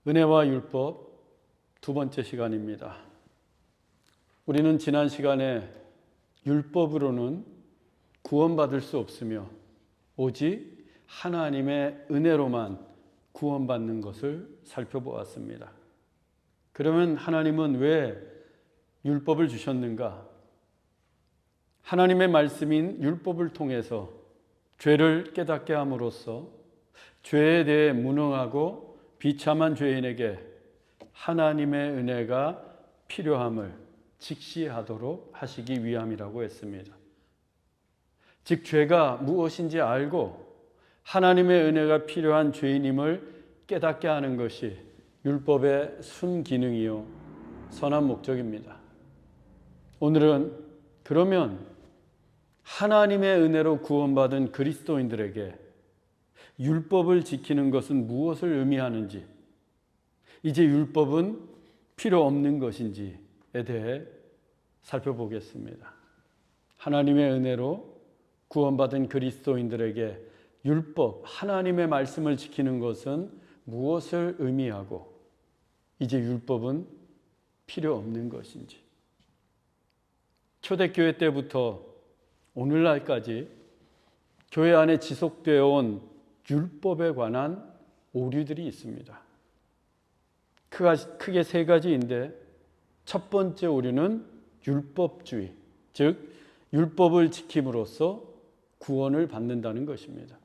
은혜와 율법 두 번째 시간입니다. 우리는 지난 시간에 율법으로는 구원받을 수 없으며 오직 하나님의 은혜로만 구원받는 것을 살펴보았습니다. 그러면 하나님은 왜 율법을 주셨는가? 하나님의 말씀인 율법을 통해서 죄를 깨닫게 함으로써 죄에 대해 무능하고 비참한 죄인에게 하나님의 은혜가 필요함을 직시하도록 하시기 위함이라고 했습니다. 즉 죄가 무엇인지 알고 하나님의 은혜가 필요한 죄인임을 깨닫게 하는 것이 율법의 순기능이요 선한 목적입니다. 오늘은 그러면 하나님의 은혜로 구원받은 그리스도인들에게 율법을 지키는 것은 무엇을 의미하는지, 이제 율법은 필요 없는 것인지에 대해 살펴보겠습니다. 하나님의 은혜로 구원받은 그리스도인들에게 율법, 하나님의 말씀을 지키는 것은 무엇을 의미하고 이제 율법은 필요 없는 것인지. 초대교회 때부터 오늘날까지 교회 안에 지속되어 온 율법에 관한 오류들이 있습니다. 크게 세 가지인데 첫 번째 오류는 율법주의, 즉 율법을 지킴으로써 구원을 받는다는 것입니다.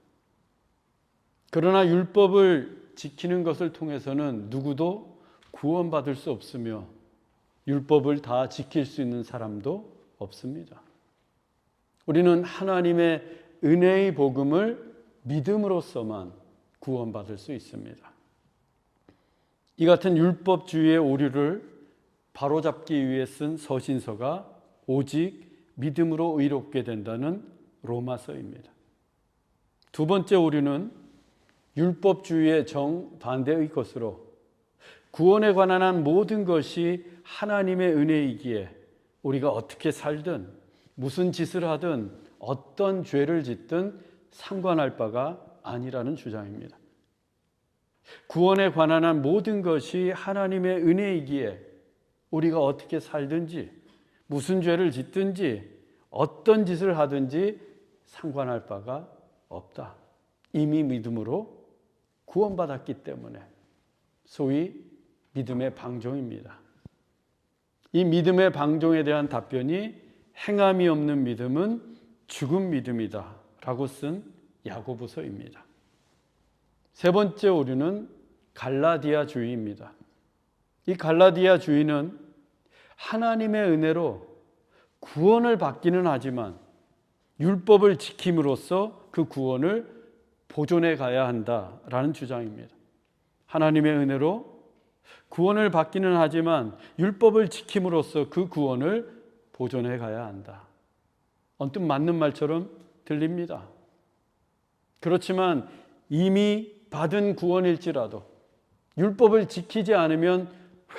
그러나 율법을 지키는 것을 통해서는 누구도 구원받을 수 없으며 율법을 다 지킬 수 있는 사람도 없습니다. 우리는 하나님의 은혜의 복음을 믿음으로써만 구원받을 수 있습니다. 이 같은 율법주의의 오류를 바로잡기 위해 쓴 서신서가 오직 믿음으로 의롭게 된다는 로마서입니다. 두 번째 오류는 율법주의의 정반대의 것으로 구원에 관한 모든 것이 하나님의 은혜이기에 우리가 어떻게 살든 무슨 짓을 하든 어떤 죄를 짓든 상관할 바가 아니라는 주장입니다. 구원에 관한 모든 것이 하나님의 은혜이기에 우리가 어떻게 살든지 무슨 죄를 짓든지 어떤 짓을 하든지 상관할 바가 없다. 이미 믿음으로 구원받았기 때문에 소위 믿음의 방종입니다. 이 믿음의 방종에 대한 답변이 행함이 없는 믿음은 죽은 믿음이다 라고 쓴 야고보서입니다. 세 번째 오류는 갈라디아주의입니다. 이 갈라디아주의는 하나님의 은혜로 구원을 받기는 하지만 율법을 지킴으로써 그 구원을 보존해 가야 한다라는 주장입니다. 하나님의 은혜로 구원을 받기는 하지만 율법을 지킴으로써 그 구원을 보존해 가야 한다. 언뜻 맞는 말처럼 들립니다. 그렇지만 이미 받은 구원일지라도 율법을 지키지 않으면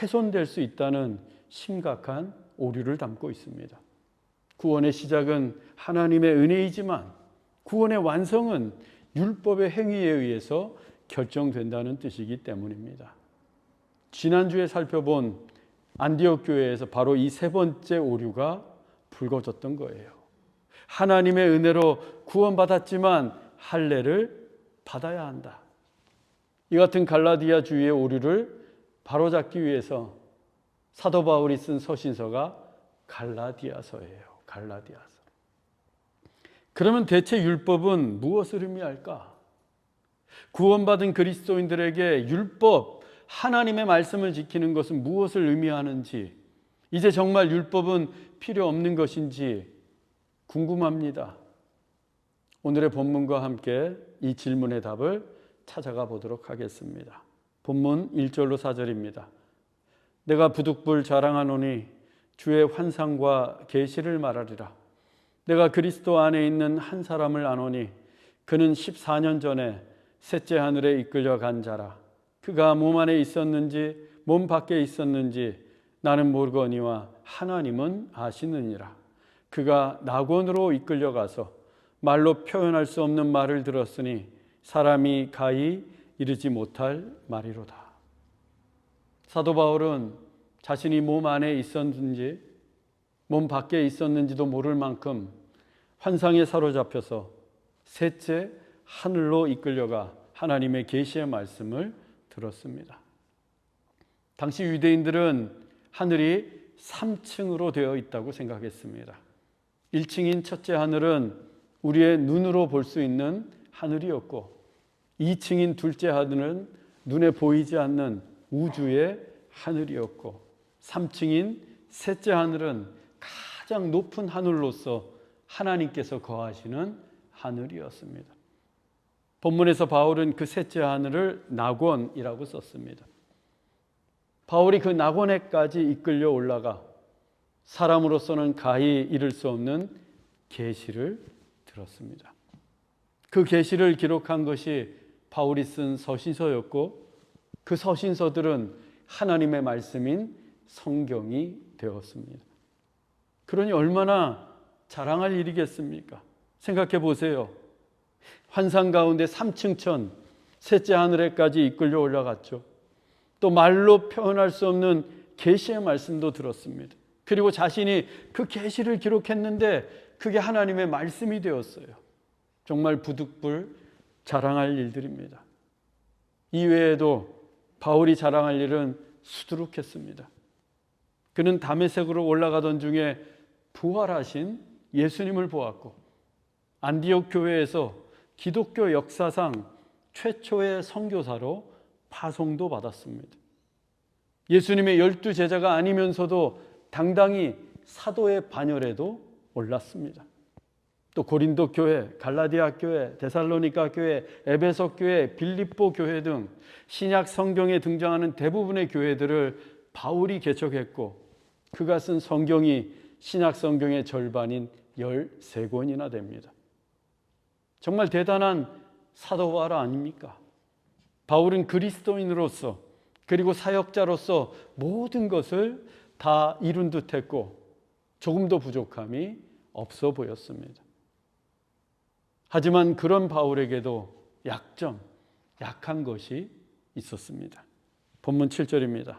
훼손될 수 있다는 심각한 오류를 담고 있습니다. 구원의 시작은 하나님의 은혜이지만 구원의 완성은 율법의 행위에 의해서 결정된다는 뜻이기 때문입니다. 지난주에 살펴본 안디옥 교회에서 바로 이 세 번째 오류가 불거졌던 거예요. 하나님의 은혜로 구원받았지만 할례를 받아야 한다. 이 같은 갈라디아주의의 오류를 바로잡기 위해서 사도 바울이 쓴 서신서가 갈라디아서예요. 갈라디아서. 그러면 대체 율법은 무엇을 의미할까? 구원받은 그리스도인들에게 율법, 하나님의 말씀을 지키는 것은 무엇을 의미하는지, 이제 정말 율법은 필요 없는 것인지 궁금합니다. 오늘의 본문과 함께 이 질문의 답을 찾아가 보도록 하겠습니다. 본문 1절로 4절입니다. 내가 부득불 자랑하노니 주의 환상과 계시를 말하리라. 내가 그리스도 안에 있는 한 사람을 아노니 그는 14년 전에 셋째 하늘에 이끌려 간 자라. 그가 몸 안에 있었는지 몸 밖에 있었는지 나는 모르거니와 하나님은 아시느니라. 그가 낙원으로 이끌려가서 말로 표현할 수 없는 말을 들었으니 사람이 가히 이르지 못할 말이로다. 사도 바울은 자신이 몸 안에 있었는지 몸 밖에 있었는지도 모를 만큼 환상에 사로잡혀서 셋째 하늘로 이끌려가 하나님의 계시의 말씀을 들었습니다. 당시 유대인들은 하늘이 3층으로 되어 있다고 생각했습니다. 1층인 첫째 하늘은 우리의 눈으로 볼 수 있는 하늘이었고 2층인 둘째 하늘은 눈에 보이지 않는 우주의 하늘이었고 3층인 셋째 하늘은 가장 높은 하늘로서 하나님께서 거하시는 하늘이었습니다. 본문에서 바울은 그 셋째 하늘을 낙원이라고 썼습니다. 바울이 그 낙원에까지 이끌려 올라가 사람으로서는 가히 이룰 수 없는 계시를 들었습니다. 그 계시를 기록한 것이 바울이 쓴 서신서였고 그 서신서들은 하나님의 말씀인 성경이 되었습니다. 그러니 얼마나 자랑할 일이겠습니까? 생각해 보세요. 환상 가운데 3층 천 셋째 하늘에까지 이끌려 올라갔죠. 또 말로 표현할 수 없는 계시의 말씀도 들었습니다. 그리고 자신이 그 계시를 기록했는데 그게 하나님의 말씀이 되었어요. 정말 부득불 자랑할 일들입니다. 이외에도 바울이 자랑할 일은 수두룩했습니다. 그는 다메섹으로 올라가던 중에 부활하신 예수님을 보았고 안디옥 교회에서 기독교 역사상 최초의 선교사로 파송도 받았습니다. 예수님의 12제자가 아니면서도 당당히 사도의 반열에도 올랐습니다. 또 고린도 교회, 갈라디아 교회, 데살로니가 교회, 에베소 교회, 빌립보 교회 등 신약 성경에 등장하는 대부분의 교회들을 바울이 개척했고 그가 쓴 성경이 신약 성경의 절반인 13권이나 됩니다. 정말 대단한 사도 바울 아닙니까? 바울은 그리스도인으로서 그리고 사역자로서 모든 것을 다 이룬 듯했고 조금도 부족함이 없어 보였습니다. 하지만 그런 바울에게도 약한 것이 있었습니다. 본문 7절입니다.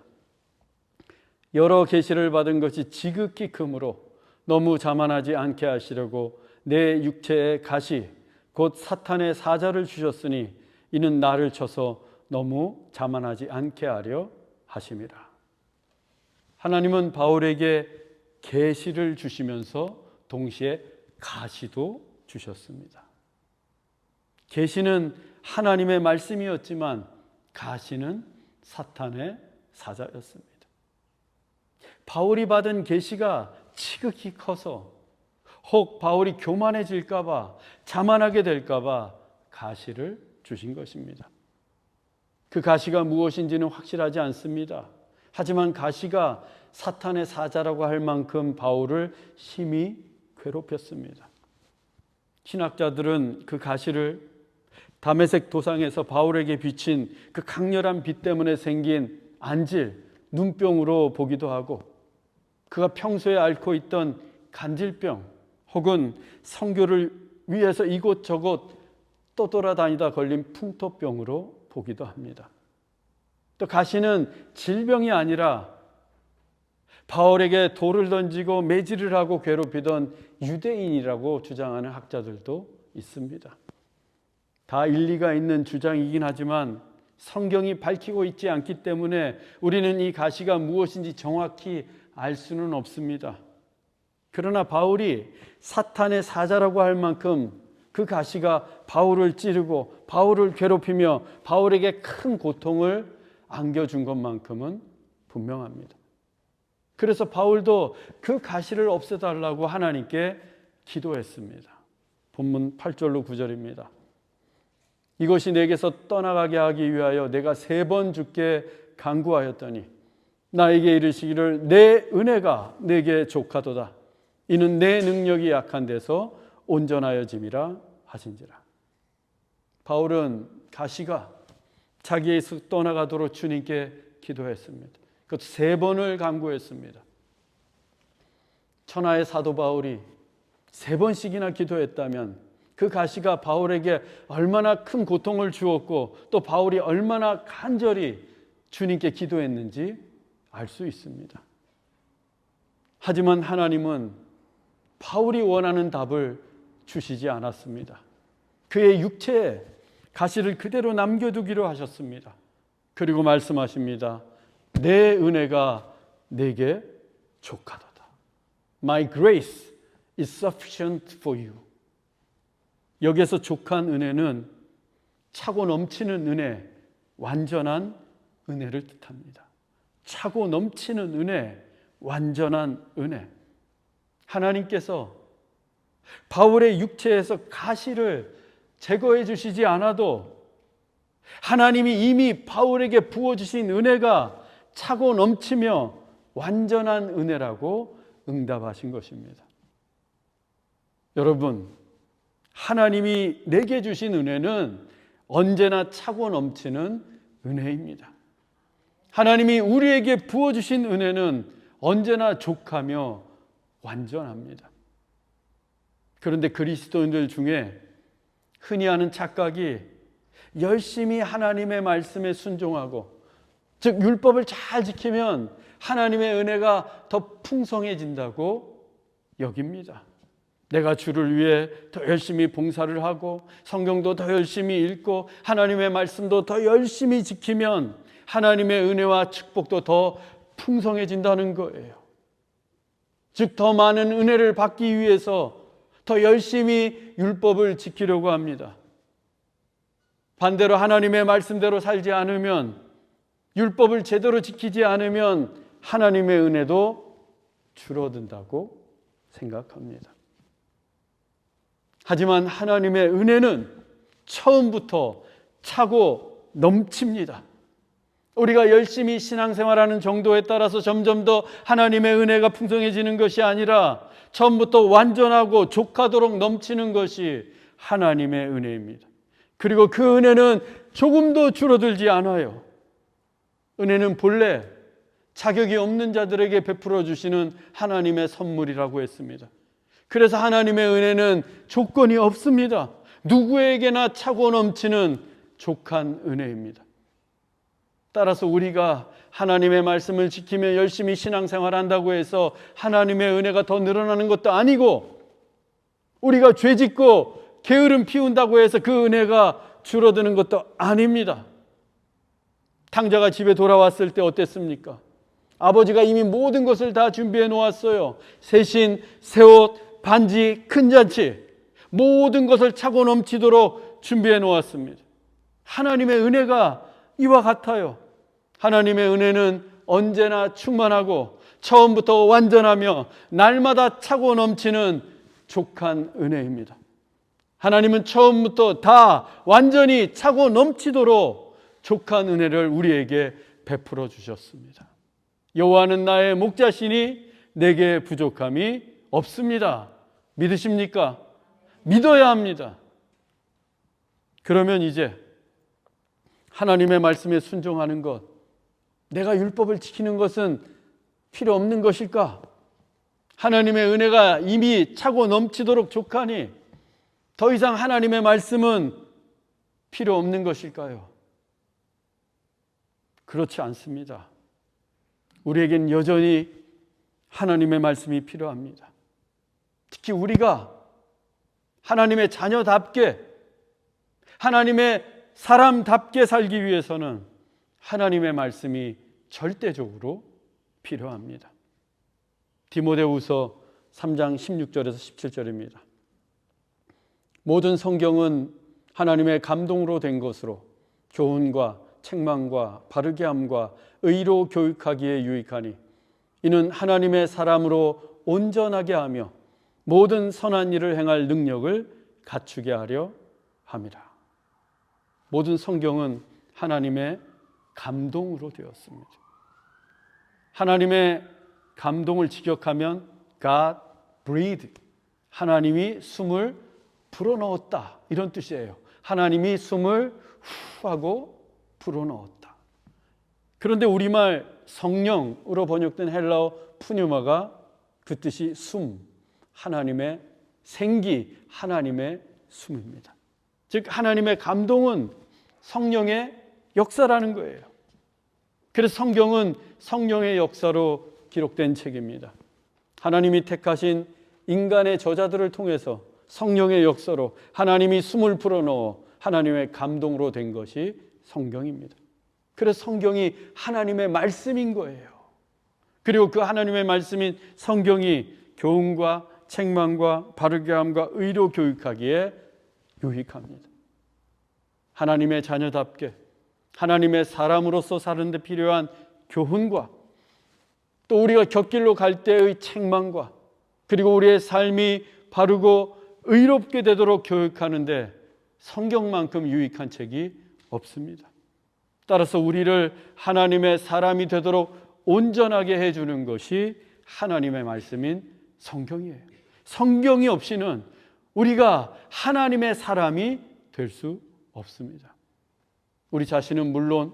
여러 계시를 받은 것이 지극히 크므로 너무 자만하지 않게 하시려고 내 육체에 가시 곧 사탄의 사자를 주셨으니 이는 나를 쳐서 너무 자만하지 않게 하려 하심이라. 하나님은 바울에게 계시를 주시면서 동시에 가시도 주셨습니다. 계시는 하나님의 말씀이었지만 가시는 사탄의 사자였습니다. 바울이 받은 계시가 지극히 커서 혹 바울이 교만해질까 봐 자만하게 될까 봐 가시를 주신 것입니다. 그 가시가 무엇인지는 확실하지 않습니다. 하지만 가시가 사탄의 사자라고 할 만큼 바울을 심히 괴롭혔습니다. 신학자들은 그 가시를 다메섹 도상에서 바울에게 비친 그 강렬한 빛 때문에 생긴 안질, 눈병으로 보기도 하고 그가 평소에 앓고 있던 간질병 혹은 선교를 위해서 이곳저곳 떠돌아다니다 걸린 풍토병으로 보기도 합니다. 또 가시는 질병이 아니라 바울에게 돌을 던지고 매질을 하고 괴롭히던 유대인이라고 주장하는 학자들도 있습니다. 다 일리가 있는 주장이긴 하지만 성경이 밝히고 있지 않기 때문에 우리는 이 가시가 무엇인지 정확히 알 수는 없습니다. 그러나 바울이 사탄의 사자라고 할 만큼 그 가시가 바울을 찌르고 바울을 괴롭히며 바울에게 큰 고통을 안겨준 것만큼은 분명합니다. 그래서 바울도 그 가시를 없애달라고 하나님께 기도했습니다. 본문 8절로 9절입니다. 이것이 내게서 떠나가게 하기 위하여 내가 3번 주께 간구하였더니 나에게 이르시기를 내 은혜가 내게 족하도다. 이는 내 능력이 약한 데서 온전하여짐이라 하신지라. 바울은 가시가 자기에서 떠나가도록 주님께 기도했습니다. 그것도 3번을 간구했습니다. 천하의 사도 바울이 3번씩이나 기도했다면 그 가시가 바울에게 얼마나 큰 고통을 주었고 또 바울이 얼마나 간절히 주님께 기도했는지 알 수 있습니다. 하지만 하나님은 바울이 원하는 답을 주시지 않았습니다. 그의 육체에 가시를 그대로 남겨두기로 하셨습니다. 그리고 말씀하십니다. 내 은혜가 내게 족하도다. My grace is sufficient for you. 여기에서 족한 은혜는 차고 넘치는 은혜, 완전한 은혜를 뜻합니다. 차고 넘치는 은혜, 완전한 은혜. 하나님께서 바울의 육체에서 가시를 제거해 주시지 않아도 하나님이 이미 바울에게 부어주신 은혜가 차고 넘치며 완전한 은혜라고 응답하신 것입니다. 여러분, 하나님이 내게 주신 은혜는 언제나 차고 넘치는 은혜입니다. 하나님이 우리에게 부어주신 은혜는 언제나 족하며 완전합니다. 그런데 그리스도인들 중에 흔히 하는 착각이 열심히 하나님의 말씀에 순종하고, 즉 율법을 잘 지키면 하나님의 은혜가 더 풍성해진다고 여깁니다. 내가 주를 위해 더 열심히 봉사를 하고 성경도 더 열심히 읽고 하나님의 말씀도 더 열심히 지키면 하나님의 은혜와 축복도 더 풍성해진다는 거예요. 즉 더 많은 은혜를 받기 위해서 더 열심히 율법을 지키려고 합니다. 반대로 하나님의 말씀대로 살지 않으면, 율법을 제대로 지키지 않으면 하나님의 은혜도 줄어든다고 생각합니다. 하지만 하나님의 은혜는 처음부터 차고 넘칩니다. 우리가 열심히 신앙생활하는 정도에 따라서 점점 더 하나님의 은혜가 풍성해지는 것이 아니라 처음부터 완전하고 족하도록 넘치는 것이 하나님의 은혜입니다. 그리고 그 은혜는 조금도 줄어들지 않아요. 은혜는 본래 자격이 없는 자들에게 베풀어 주시는 하나님의 선물이라고 했습니다. 그래서 하나님의 은혜는 조건이 없습니다. 누구에게나 차고 넘치는 족한 은혜입니다. 따라서 우리가 하나님의 말씀을 지키며 열심히 신앙생활한다고 해서 하나님의 은혜가 더 늘어나는 것도 아니고, 우리가 죄짓고 게으름 피운다고 해서 그 은혜가 줄어드는 것도 아닙니다. 탕자가 집에 돌아왔을 때 어땠습니까? 아버지가 이미 모든 것을 다 준비해 놓았어요. 새신, 새옷, 반지, 큰 잔치, 모든 것을 차고 넘치도록 준비해 놓았습니다. 하나님의 은혜가 이와 같아요. 하나님의 은혜는 언제나 충만하고 처음부터 완전하며 날마다 차고 넘치는 족한 은혜입니다. 하나님은 처음부터 다 완전히 차고 넘치도록 족한 은혜를 우리에게 베풀어 주셨습니다. 여호와는 나의 목자시니 내게 부족함이 없습니다. 믿으십니까? 믿어야 합니다. 그러면 이제 하나님의 말씀에 순종하는 것, 내가 율법을 지키는 것은 필요 없는 것일까? 하나님의 은혜가 이미 차고 넘치도록 족하니 더 이상 하나님의 말씀은 필요 없는 것일까요? 그렇지 않습니다. 우리에겐 여전히 하나님의 말씀이 필요합니다. 특히 우리가 하나님의 자녀답게, 하나님의 사람답게 살기 위해서는 하나님의 말씀이 절대적으로 필요합니다. 디모데후서 3장 16절에서 17절입니다. 모든 성경은 하나님의 감동으로 된 것으로 교훈과 책망과 바르게 함과 의로 교육하기에 유익하니 이는 하나님의 사람으로 온전하게 하며 모든 선한 일을 행할 능력을 갖추게 하려 함이라. 모든 성경은 하나님의 감동으로 되었습니다. 하나님의 감동을 직역하면 God breathed, 하나님이 숨을 불어넣었다, 이런 뜻이에요. 하나님이 숨을 후 하고 불어넣었다. 그런데 우리말 성령으로 번역된 헬라어 푸뉴마가 그 뜻이 숨, 하나님의 생기, 하나님의 숨입니다. 즉 하나님의 감동은 성령의 역사라는 거예요. 그래서 성경은 성령의 역사로 기록된 책입니다. 하나님이 택하신 인간의 저자들을 통해서 성령의 역사로 하나님이 숨을 불어넣어 하나님의 감동으로 된 것이 성경입니다. 그래서 성경이 하나님의 말씀인 거예요. 그리고 그 하나님의 말씀인 성경이 교훈과 책망과 바르게 함과 의로 교육하기에 유익합니다. 하나님의 자녀답게 하나님의 사람으로서 사는 데 필요한 교훈과 또 우리가 곁길로 갈 때의 책망과 그리고 우리의 삶이 바르고 의롭게 되도록 교육하는데 성경만큼 유익한 책이 없습니다. 따라서 우리를 하나님의 사람이 되도록 온전하게 해주는 것이 하나님의 말씀인 성경이에요. 성경이 없이는 우리가 하나님의 사람이 될 수 없습니다. 우리 자신은 물론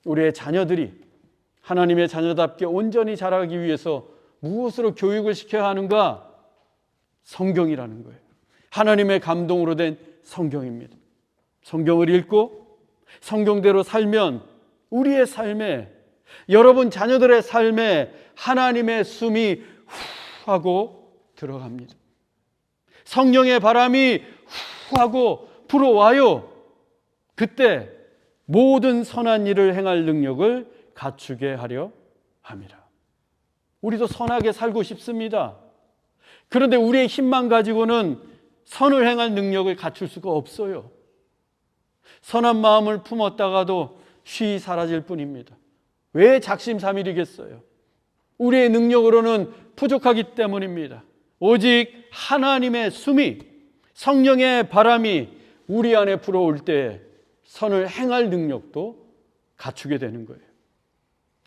우리의 자녀들이 하나님의 자녀답게 온전히 자라기 위해서 무엇으로 교육을 시켜야 하는가? 성경이라는 거예요. 하나님의 감동으로 된 성경입니다. 성경을 읽고 성경대로 살면 우리의 삶에, 여러분 자녀들의 삶에 하나님의 숨이 후 하고 들어갑니다. 성령의 바람이 후 하고 불어와요. 그때 모든 선한 일을 행할 능력을 갖추게 하려 합니다. 우리도 선하게 살고 싶습니다. 그런데 우리의 힘만 가지고는 선을 행할 능력을 갖출 수가 없어요. 선한 마음을 품었다가도 쉬이 사라질 뿐입니다. 왜 작심삼일이겠어요? 우리의 능력으로는 부족하기 때문입니다. 오직 하나님의 숨이, 성령의 바람이 우리 안에 불어올 때 선을 행할 능력도 갖추게 되는 거예요.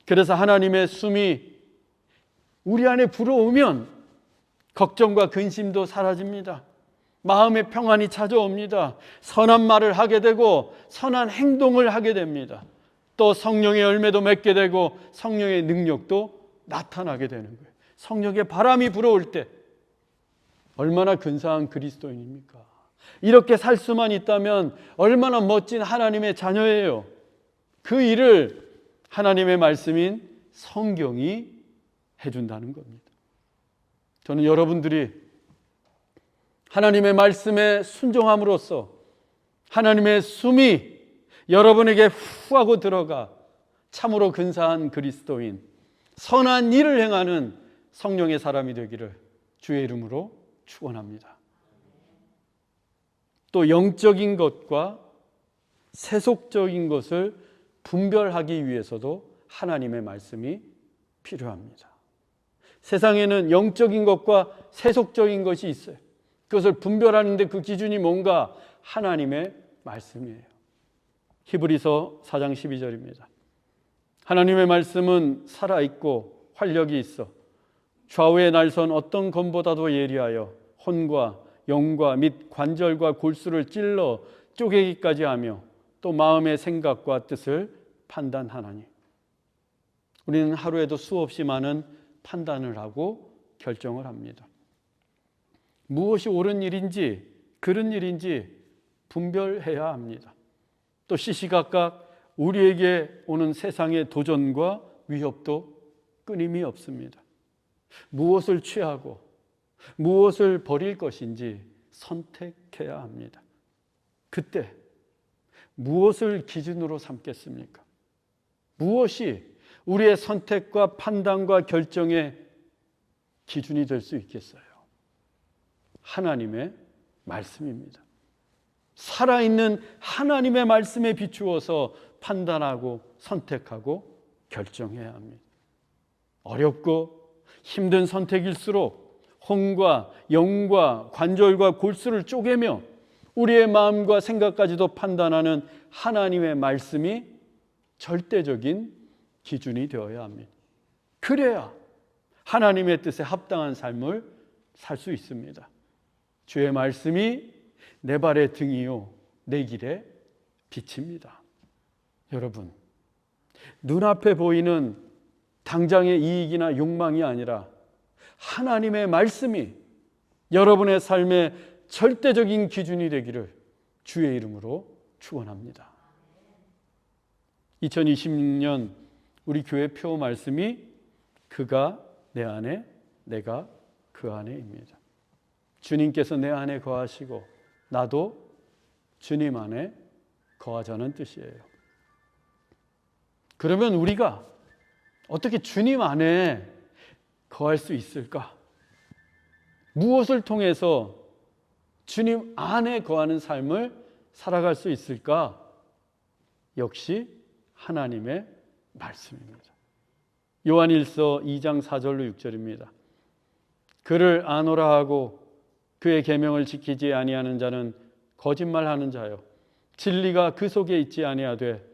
그래서 하나님의 숨이 우리 안에 불어오면 걱정과 근심도 사라집니다. 마음의 평안이 찾아옵니다. 선한 말을 하게 되고 선한 행동을 하게 됩니다. 또 성령의 열매도 맺게 되고 성령의 능력도 나타나게 되는 거예요. 성령의 바람이 불어올 때 얼마나 근사한 그리스도인입니까? 이렇게 살 수만 있다면 얼마나 멋진 하나님의 자녀예요. 그 일을 하나님의 말씀인 성경이 해준다는 겁니다. 저는 여러분들이 하나님의 말씀에 순종함으로써 하나님의 숨이 여러분에게 후 하고 들어가 참으로 근사한 그리스도인, 선한 일을 행하는 성령의 사람이 되기를 주의 이름으로 축원합니다. 또 영적인 것과 세속적인 것을 분별하기 위해서도 하나님의 말씀이 필요합니다. 세상에는 영적인 것과 세속적인 것이 있어요. 그것을 분별하는데 그 기준이 뭔가? 하나님의 말씀이에요. 히브리서 4장 12절입니다. 하나님의 말씀은 살아있고 활력이 있어 좌우의 날선 어떤 검보다도 예리하여 혼과 영과 및 관절과 골수를 찔러 쪼개기까지 하며 또 마음의 생각과 뜻을 판단하나니. 우리는 하루에도 수없이 많은 판단을 하고 결정을 합니다. 무엇이 옳은 일인지 그른 일인지 분별해야 합니다. 또 시시각각 우리에게 오는 세상의 도전과 위협도 끊임이 없습니다. 무엇을 취하고 무엇을 버릴 것인지 선택해야 합니다. 그때 무엇을 기준으로 삼겠습니까? 무엇이 우리의 선택과 판단과 결정의 기준이 될 수 있겠어요? 하나님의 말씀입니다. 살아있는 하나님의 말씀에 비추어서 판단하고 선택하고 결정해야 합니다. 어렵고 힘든 선택일수록 혼과 영과 관절과 골수를 쪼개며 우리의 마음과 생각까지도 판단하는 하나님의 말씀이 절대적인 기준이 되어야 합니다. 그래야 하나님의 뜻에 합당한 삶을 살 수 있습니다. 주의 말씀이 내 발의 등이요 내 길의 빛입니다. 여러분, 눈앞에 보이는 당장의 이익이나 욕망이 아니라 하나님의 말씀이 여러분의 삶의 절대적인 기준이 되기를 주의 이름으로 축원합니다. 2020년 우리 교회 표 말씀이 그가 내 안에 내가 그 안에입니다. 주님께서 내 안에 거하시고 나도 주님 안에 거하자는 뜻이에요. 그러면 우리가 어떻게 주님 안에 거할 수 있을까? 무엇을 통해서 주님 안에 거하는 삶을 살아갈 수 있을까? 역시 하나님의 말씀입니다. 요한일서 2장 4절로 6절입니다. 그를 아노라 하고 그의 계명을 지키지 아니하는 자는 거짓말하는 자요 진리가 그 속에 있지 아니하되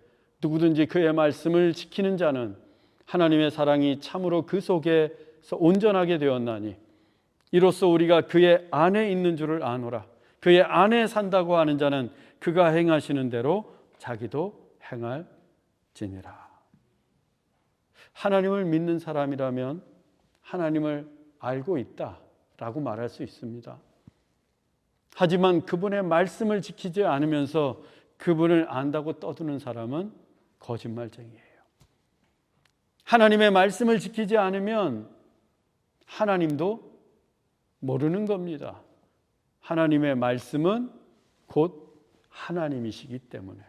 누구든지 그의 말씀을 지키는 자는 하나님의 사랑이 참으로 그 속에서 온전하게 되었나니 이로써 우리가 그의 안에 있는 줄을 아노라. 그의 안에 산다고 하는 자는 그가 행하시는 대로 자기도 행할지니라. 하나님을 믿는 사람이라면 하나님을 알고 있다라고 말할 수 있습니다. 하지만 그분의 말씀을 지키지 않으면서 그분을 안다고 떠드는 사람은 거짓말쟁이에요. 하나님의 말씀을 지키지 않으면 하나님도 모르는 겁니다. 하나님의 말씀은 곧 하나님이시기 때문에.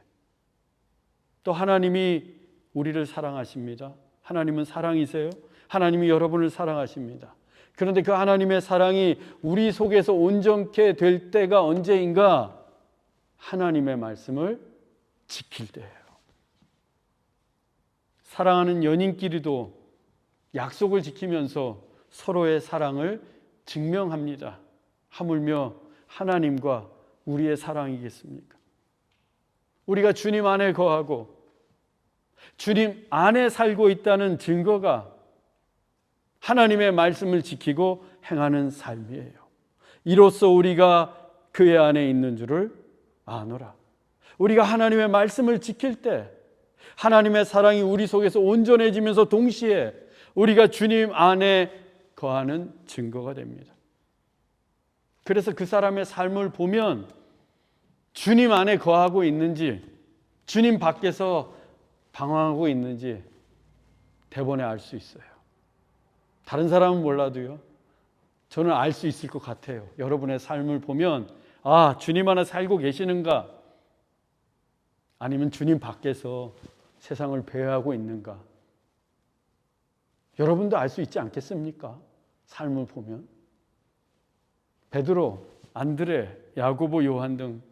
또 하나님이 우리를 사랑하십니다. 하나님은 사랑이세요. 하나님이 여러분을 사랑하십니다. 그런데 그 하나님의 사랑이 우리 속에서 온전케 될 때가 언제인가? 하나님의 말씀을 지킬 때예요. 사랑하는 연인끼리도 약속을 지키면서 서로의 사랑을 증명합니다. 하물며 하나님과 우리의 사랑이겠습니까? 우리가 주님 안에 거하고 주님 안에 살고 있다는 증거가 하나님의 말씀을 지키고 행하는 삶이에요. 이로써 우리가 그의 안에 있는 줄을 아노라. 우리가 하나님의 말씀을 지킬 때 하나님의 사랑이 우리 속에서 온전해지면서 동시에 우리가 주님 안에 거하는 증거가 됩니다. 그래서 그 사람의 삶을 보면 주님 안에 거하고 있는지 주님 밖에서 방황하고 있는지 대번에 알 수 있어요. 다른 사람은 몰라도요. 저는 알 수 있을 것 같아요. 여러분의 삶을 보면 아, 주님 안에 살고 계시는가? 아니면 주님 밖에서 세상을 배회하고 있는가? 여러분도 알 수 있지 않겠습니까? 삶을 보면. 베드로, 안드레, 야고보, 요한 등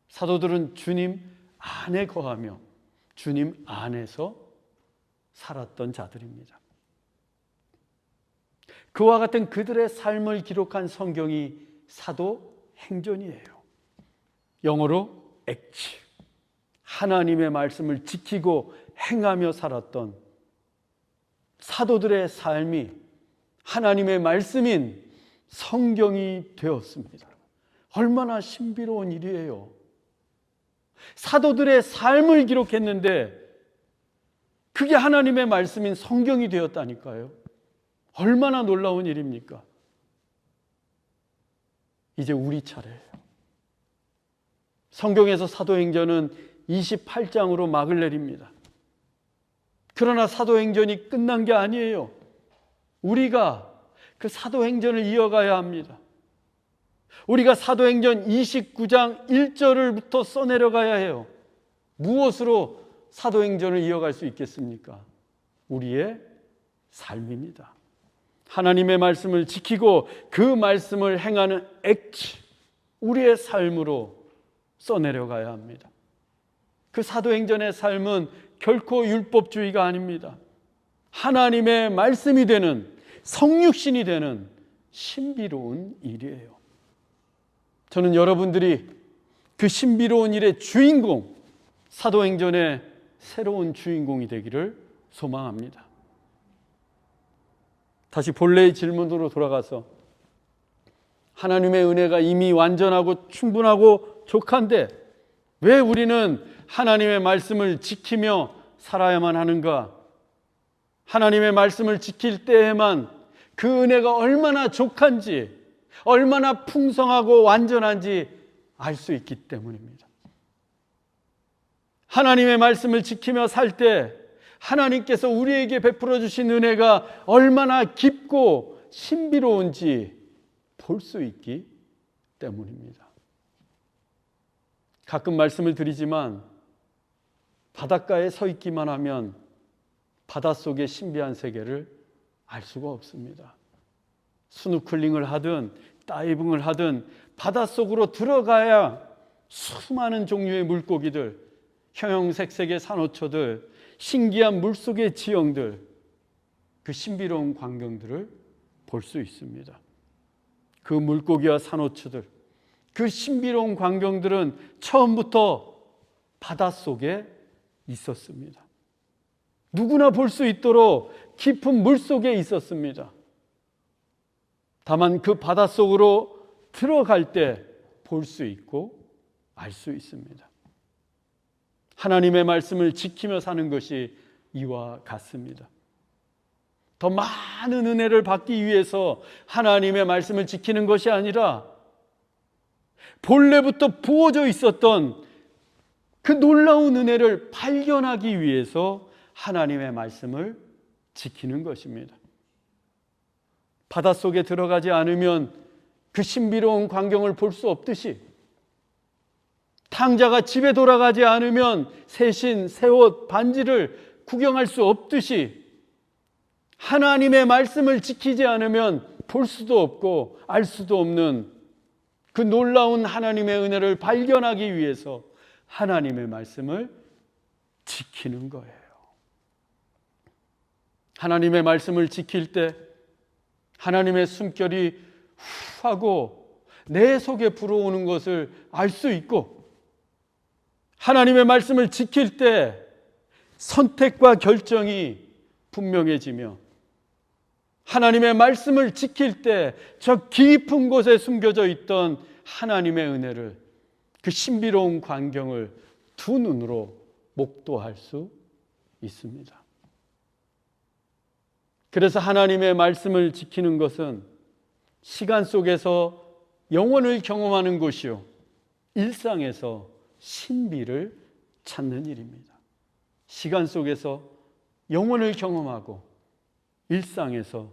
사도들은 주님 안에 거하며 주님 안에서 살았던 자들입니다. 그와 같은 그들의 삶을 기록한 성경이 사도행전이에요. 영어로 액츠. 하나님의 말씀을 지키고 행하며 살았던 사도들의 삶이 하나님의 말씀인 성경이 되었습니다. 얼마나 신비로운 일이에요. 사도들의 삶을 기록했는데 그게 하나님의 말씀인 성경이 되었다니까요. 얼마나 놀라운 일입니까? 이제 우리 차례예요. 성경에서 사도행전은 28장으로 막을 내립니다. 그러나 사도행전이 끝난 게 아니에요. 우리가 그 사도행전을 이어가야 합니다. 우리가 사도행전 29장 1절부터 써내려가야 해요. 무엇으로 사도행전을 이어갈 수 있겠습니까? 우리의 삶입니다. 하나님의 말씀을 지키고 그 말씀을 행하는 액트, 우리의 삶으로 써내려가야 합니다. 그 사도행전의 삶은 결코 율법주의가 아닙니다. 하나님의 말씀이 되는, 성육신이 되는 신비로운 일이에요. 저는 여러분들이 그 신비로운 일의 주인공, 사도행전의 새로운 주인공이 되기를 소망합니다. 다시 본래의 질문으로 돌아가서 하나님의 은혜가 이미 완전하고 충분하고 족한데 왜 우리는 하나님의 말씀을 지키며 살아야만 하는가? 하나님의 말씀을 지킬 때에만 그 은혜가 얼마나 족한지, 얼마나 풍성하고 완전한지 알 수 있기 때문입니다. 하나님의 말씀을 지키며 살 때 하나님께서 우리에게 베풀어 주신 은혜가 얼마나 깊고 신비로운지 볼 수 있기 때문입니다. 가끔 말씀을 드리지만 바닷가에 서 있기만 하면 바닷속의 신비한 세계를 알 수가 없습니다. 스노클링을 하든 다이빙을 하든 바닷속으로 들어가야 수많은 종류의 물고기들, 형형색색의 산호초들, 신기한 물속의 지형들, 그 신비로운 광경들을 볼 수 있습니다. 그 물고기와 산호초들, 그 신비로운 광경들은 처음부터 바닷속에 있었습니다. 누구나 볼 수 있도록 깊은 물속에 있었습니다. 다만 그 바닷속으로 들어갈 때 볼 수 있고 알 수 있습니다. 하나님의 말씀을 지키며 사는 것이 이와 같습니다. 더 많은 은혜를 받기 위해서 하나님의 말씀을 지키는 것이 아니라 본래부터 부어져 있었던 그 놀라운 은혜를 발견하기 위해서 하나님의 말씀을 지키는 것입니다. 바닷속에 들어가지 않으면 그 신비로운 광경을 볼 수 없듯이, 탕자가 집에 돌아가지 않으면 새신, 새옷, 반지를 구경할 수 없듯이 하나님의 말씀을 지키지 않으면 볼 수도 없고 알 수도 없는 그 놀라운 하나님의 은혜를 발견하기 위해서 하나님의 말씀을 지키는 거예요. 하나님의 말씀을 지킬 때 하나님의 숨결이 후 하고 내 속에 불어오는 것을 알 수 있고, 하나님의 말씀을 지킬 때 선택과 결정이 분명해지며, 하나님의 말씀을 지킬 때 저 깊은 곳에 숨겨져 있던 하나님의 은혜를, 그 신비로운 광경을 두 눈으로 목도할 수 있습니다. 그래서 하나님의 말씀을 지키는 것은 시간 속에서 영혼을 경험하는 것이요, 일상에서 신비를 찾는 일입니다. 시간 속에서 영혼을 경험하고 일상에서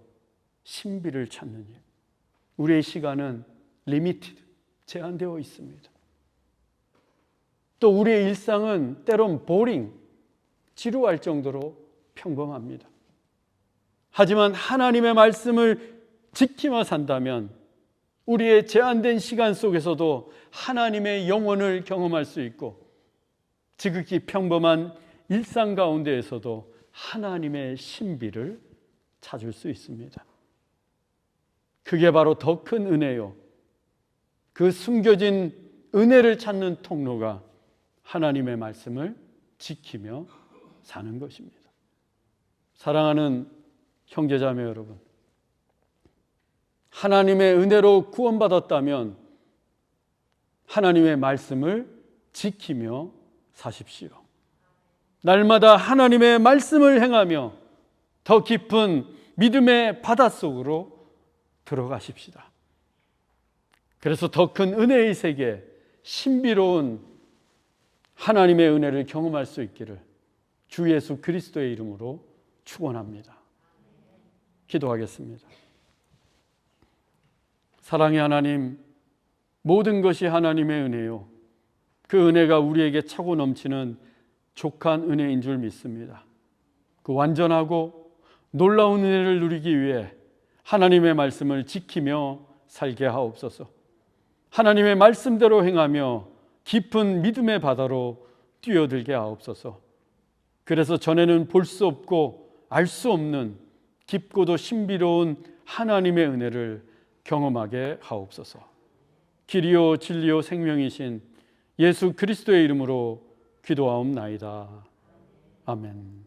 신비를 찾는 일. 우리의 시간은 리미티드, 제한되어 있습니다. 또 우리의 일상은 때론 보링, 지루할 정도로 평범합니다. 하지만 하나님의 말씀을 지키며 산다면 우리의 제한된 시간 속에서도 하나님의 영혼을 경험할 수 있고, 지극히 평범한 일상 가운데에서도 하나님의 신비를 찾을 수 있습니다. 그게 바로 더 큰 은혜요, 그 숨겨진 은혜를 찾는 통로가 하나님의 말씀을 지키며 사는 것입니다. 사랑하는 형제자매 여러분, 하나님의 은혜로 구원받았다면 하나님의 말씀을 지키며 사십시오. 날마다 하나님의 말씀을 행하며 더 깊은 믿음의 바닷속으로 들어가십시다. 그래서 더 큰 은혜의 세계, 신비로운 하나님의 은혜를 경험할 수 있기를 주 예수 그리스도의 이름으로 축원합니다. 기도하겠습니다. 사랑의 하나님, 모든 것이 하나님의 은혜요, 그 은혜가 우리에게 차고 넘치는 족한 은혜인 줄 믿습니다. 그 완전하고 놀라운 은혜를 누리기 위해 하나님의 말씀을 지키며 살게 하옵소서. 하나님의 말씀대로 행하며 깊은 믿음의 바다로 뛰어들게 하옵소서. 그래서 전에는 볼 수 없고 알 수 없는 깊고도 신비로운 하나님의 은혜를 경험하게 하옵소서. 길이요 진리요 생명이신 예수 그리스도의 이름으로 기도하옵나이다. 아멘.